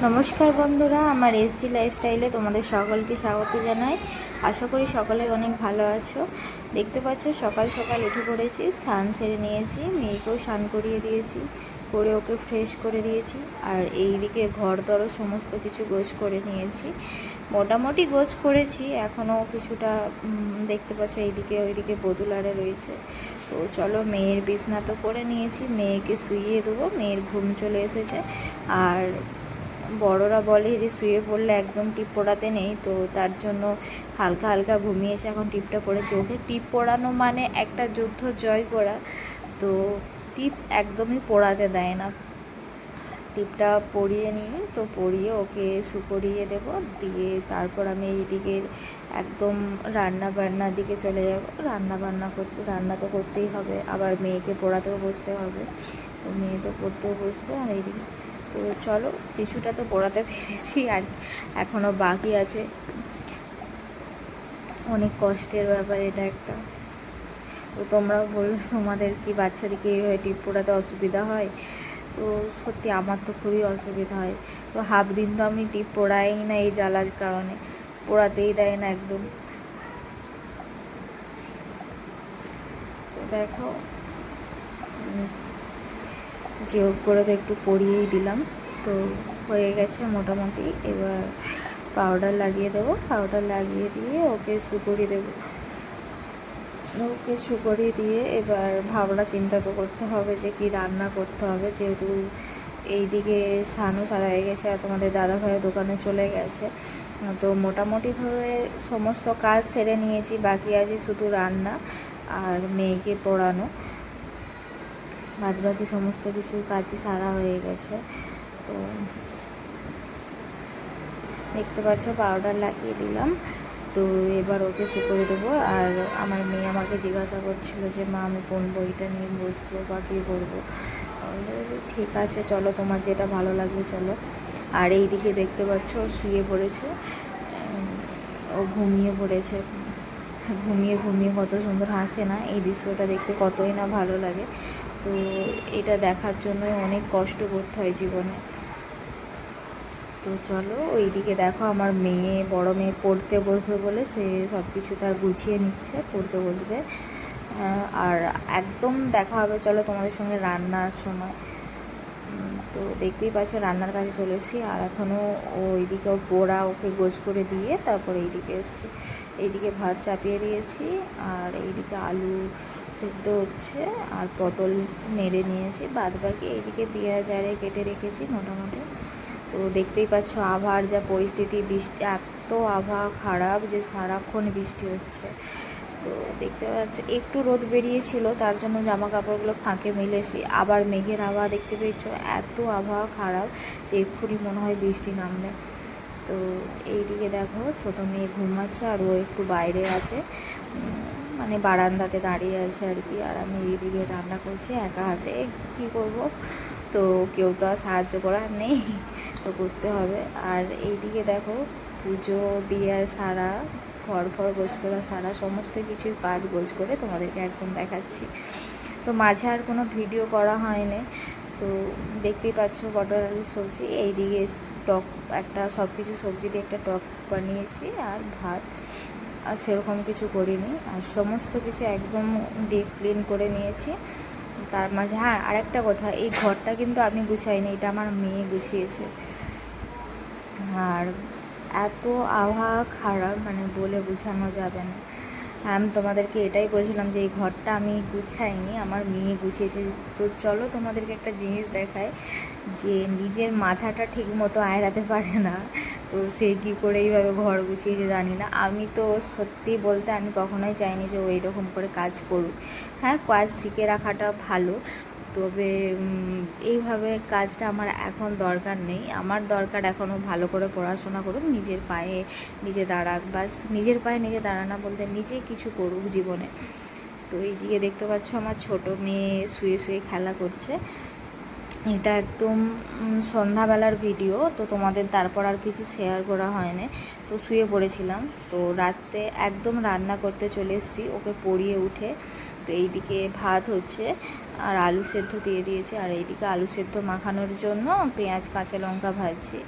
নমস্কার বন্ধুরা, আমার এসজি লাইফস্টাইলে তোমাদের সকলকে স্বাগত জানাই। আশা করি সকলে অনেক ভালো আছো। দেখতে পাচ্ছ সকাল সকাল উঠে পড়েছি, স্নান সেরে নিয়েছি, মেয়েকেও স্নান করিয়ে দিয়েছি, করে ওকে ফ্রেশ করে দিয়েছি। আর এই দিকে ঘর দরও সমস্ত কিছু গোছ করে নিয়েছি, মোটামুটি গোছ করেছি, এখনও কিছুটা দেখতে পাচ্ছ এইদিকে ওইদিকে বদুলারে রয়েছে। তো চলো, মেয়ের বিছনা তো করে নিয়েছি, মেয়েকে শুইয়ে দেবো, মেয়ের ঘুম চলে এসেছে। আর বড়রা বলে যে শুয়ে পড়লে একদম টিপ পড়াতে নেই, তো তার জন্য হালকা হালকা ঘুমিয়েছে, এখন টিপটা পড়েছে। ওকে টিপ পড়ানো মানে একটা যুদ্ধ জয় করা, তো টিপ একদমই পড়াতে দেয় না। টিপটা পরিয়ে নিই, তো পরিয়ে ওকে করিয়ে দেবো, দিয়ে তারপর আমি এইদিকে একদম রান্না বান্নার দিকে চলে যাব। রান্না তো করতেই হবে, আবার মেয়েকে পড়াতেও বসতে হবে, তো মেয়ে তো পড়তেও বসবে। আর এইদিকে তো চলো, কিছুটা তো পড়াতে পেরেছি, আর এখনও বাকি আছে। অনেক কষ্টের ব্যাপার এটা একটা। তো তোমরাও বলবে তোমাদের কি বাচ্চাদেরকে এইভাবে টিপ পড়াতে অসুবিধা হয়? তো সত্যি আমার তো খুবই অসুবিধা হয়। তো হাফ দিন তো আমি টিপ পড়াই না এই জ্বালার কারণে, পড়াতেই দেয় না একদম। তো দেখো, যে করে তো একটু পরিয়েই দিলাম, তো হয়ে গেছে মোটামুটি। এবার পাউডার লাগিয়ে দেবো, পাউডার লাগিয়ে দিয়ে ওকে করিয়ে দেবো। ওকে করিয়ে দিয়ে এবার ভাবনা চিন্তা তো করতে হবে যে কি রান্না করতে হবে, যেহেতু এইদিকে স্নানও সারা হয়ে গেছে আর তোমাদের দাদাভাইয়ের দোকানে চলে গেছে। তো মোটামুটিভাবে সমস্ত কাজ সেরে নিয়েছি, বাকি আছে শুধু রান্না আর মেয়েকে পড়ানো, বাদবাকি সমস্ত কিছু কাজই সারা হয়ে গেছে। তো দেখতে পাচ্ছ পাউডার লাগিয়ে দিলাম, তো এবার ওকে করে দেবো। আর আমার মেয়ে আমাকে জিজ্ঞাসা করছিল যে মা আমি কোন বইটা নিয়ে বসবো বা কী করবো। ঠিক আছে চলো, তোমার যেটা ভালো লাগবে চলো। আর এই দিকে দেখতে পাচ্ছ শুয়ে পড়েছে, ও ঘুমিয়ে পড়েছে। ঘুমিয়ে ঘুমিয়ে কত সুন্দর হাসে না, এই দৃশ্যটা দেখতে কতই না ভালো লাগে। তো এটা দেখার জন্য অনেক কষ্ট করতে হয় জীবনে। তো চলো, ওইদিকে দেখো আমার মেয়ে, বড় মেয়ে পড়তে বসবে বলে সে সব কিছু তার গুছিয়ে নিচ্ছে, পড়তে বসবে। আর একদম দেখা হবে চলো তোমাদের সঙ্গে রান্নার সময়। তো দেখতেই পাচ্ছ রান্নার কাছে চলে এসেছি, আর এখনও ওইদিকে ওর পোড়া ওকে গোছ করে দিয়ে তারপর এইদিকে এসেছি। এইদিকে ভাত চাপিয়ে দিয়েছি, আর এইদিকে আলু সেদ্ধ হচ্ছে, আর পটল নেড়ে নিয়েছি, বাদবাকি এইদিকে পেঁয়াজ আরে কেটে রেখেছি মোটামুটি। তো দেখতেই পাচ্ছ আবহাওয়ার যা পরিস্থিতি, বৃষ্টি, এত আবহাওয়া খারাপ যে সারাক্ষণ বৃষ্টি হচ্ছে। তো দেখতে পাচ্ছ একটু রোদ বেরিয়েছিল, তার জন্য জামা কাপড়গুলো ফাঁকে মেলেছি, আবার মেঘের আবহাওয়া দেখতে পেয়েছ, এত আবহাওয়া খারাপ যে এক্ষুনি মনে হয় বৃষ্টি নামবে। তো এই দিকে দেখো ছোটো মেয়ে ঘুমাচ্ছে, আর ও একটু বাইরে আছে, মানে বারান্দাতে দাঁড়িয়ে আছে আর কি। আর আমি এইদিকে রান্না করছি একা হাতে, কী করব, তো কেউ তো আর সাহায্য করার নেই, তো করতে হবে। আর এইদিকে দেখো পুজো দিয়ে সারা, ঘর গোছ করা সারা, সমস্ত কিছুই কাজ গোছ করে তোমাদেরকে একদম দেখাচ্ছি। তো মাঝে আর কোনো ভিডিও করা হয়নি। তো দেখতেই পাচ্ছ পটল আলুর সবজি, এইদিকে টক একটা, সব কিছু সবজি দিয়ে একটা টক বানিয়েছি, আর ভাত, আর সেরকম কিছু করিনি। আর সমস্ত কিছু একদম ডিপ ক্লিন করে নিয়েছি। তার মাঝে হ্যাঁ আরেকটা কথা, এই ঘরটা কিন্তু আমি গুছাইনি, এটা আমার মেয়ে গুছিয়েছে। আর এত আবহাওয়া খারাপ, মানে বলে বোঝানো যাবে না। আমি তোমাদেরকে এটাই বলছিলাম যে এই ঘরটা আমি গুছাইনি, আমার মেয়ে গুছিয়েছে। তো চলো তোমাদেরকে একটা জিনিস দেখায়, যে নিজের মাথাটা ঠিক মতো আয়ড়াতে পারে না, তো সে কী করে এইভাবে ঘর গুছিয়েছে জানি না। আমি তো সত্যি বলতে আমি কখনোই চাইনি যে ও এইরকম করে কাজ করুক। হ্যাঁ, কাজ শিখে রাখাটা ভালো, তবে এইভাবে কাজটা আমার এখন দরকার নেই। আমার দরকার এখনও ভালো করে পড়াশোনা করুক, নিজের পায়ে নিজে দাঁড়াক, বাস নিজের পায়ে নিজে দাঁড়ানো বলতে নিজে কিছু করুক জীবনে। তো এই দিকে দেখতে পাচ্ছ আমার ছোট মেয়ে শুয়ে শুয়ে খেলা করছে। এটা একদম সন্ধ্যাবেলার ভিডিও, তো তোমাদের তারপর আর কিছু শেয়ার করা হয়নি। তো শুয়ে পড়েছিলাম, তো রাতে একদম রান্না করতে চলে এসেছি ওকে পড়িয়ে উঠে। তো এইদিকে ভাত হচ্ছে, আর আলু সেদ্ধ দিয়ে দিয়েছি। আর এইদিকে আলু সেদ্ধ মাখানোর জন্য পেঁয়াজ কাঁচা লঙ্কা ভাজছি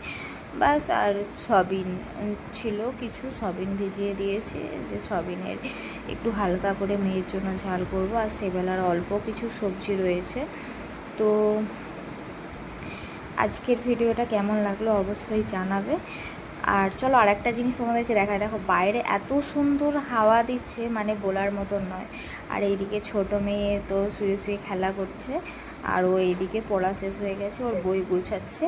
বাস। আর সয়াবিন ছিল কিছু, সয়াবিন ভিজিয়ে দিয়েছি, যে সয়াবিনের একটু হালকা করে মেয়ের জন্য ঝাল করব। আর সেবেলার অল্প কিছু সবজি রয়েছে। তো আজকের ভিডিওটা কেমন লাগলো অবশ্যই জানাবে। আর চলো আরেকটা জিনিস তোমাদেরকে দেখায়, দেখো বাইরে এত সুন্দর হাওয়া দিচ্ছে, মানে বলার মতন নয়। আর এইদিকে ছোটো মেয়ে তো শুয়ে শুয়ে খেলা করছে, আর ও এইদিকে পড়া শেষ হয়ে গেছে, ওর বই গুছাচ্ছে।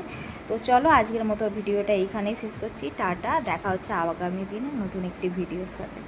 তো চলো আজকের মতো ভিডিওটা এইখানেই শেষ করছি। টাটা, দেখা হচ্ছে আগামী দিনে নতুন একটি ভিডিওর সাথে।